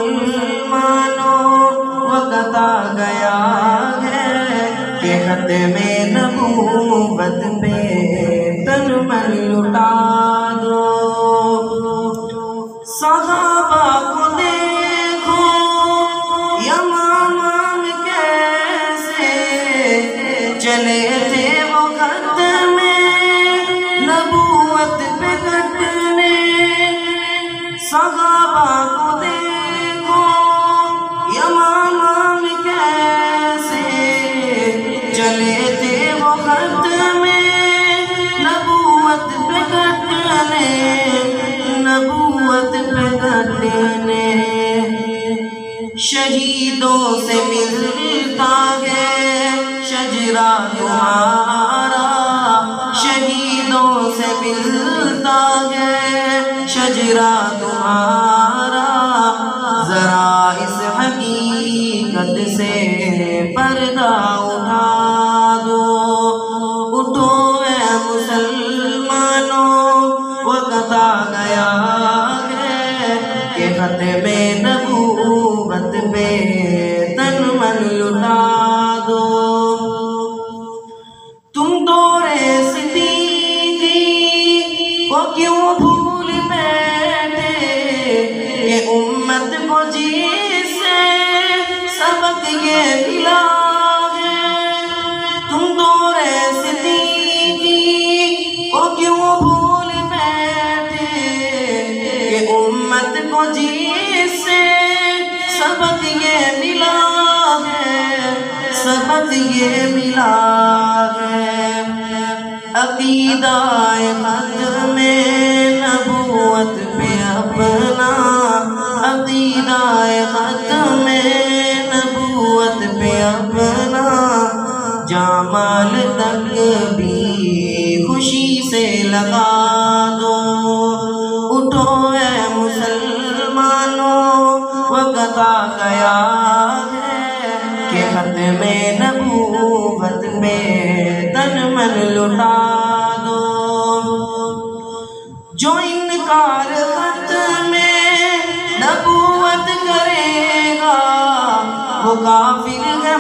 مسلمانوں وقت آ گیا ہے کہ ختم نبوت پہ تن من لٹا دو۔ صحابہ کو دیکھو یمامہ میں کیسے چلے تھے وہ ختم نبوت پہ کٹنے۔ صحابہ کو دیکھو یمامہ میں کیسے چلے تھے وہ ختم نبوت پہ کٹنے، نبوت پہ کٹنے۔ شہیدوں سے ملتا ہے شجرہ تمہارا، شہیدوں سے ملتا ہے شجرہ تمہارا، ذرا اس حقیقت سے پردہ اٹھا دو۔ اٹھو اے مسلمانوں وقت آ گیا ہے کہ ختم نبوت پہ تن من لٹا دو۔ تم دور صدیقی کو کیوں بھول بیٹھے کہ امت کو جس سے سبق یہ ملا ہے۔ تم دور صدیقی کو کیوں بھول بیٹھے کہ امت کو جس سے سبق یہ ملا ہے، سبق یہ ملا ہے۔ عقیدہ ختم نبوت پہ اپنا، عقیدہ ختم نبوت پہ اپنا، جامال تک بھی خوشی سے لگا دو۔ اٹھو اے مسلمانوں وقت آ گیا ہے کہ ختم نبوت پہ تن من لٹا دو۔ جو انکار ختم نبوت کرے گا وہ کافر ہے،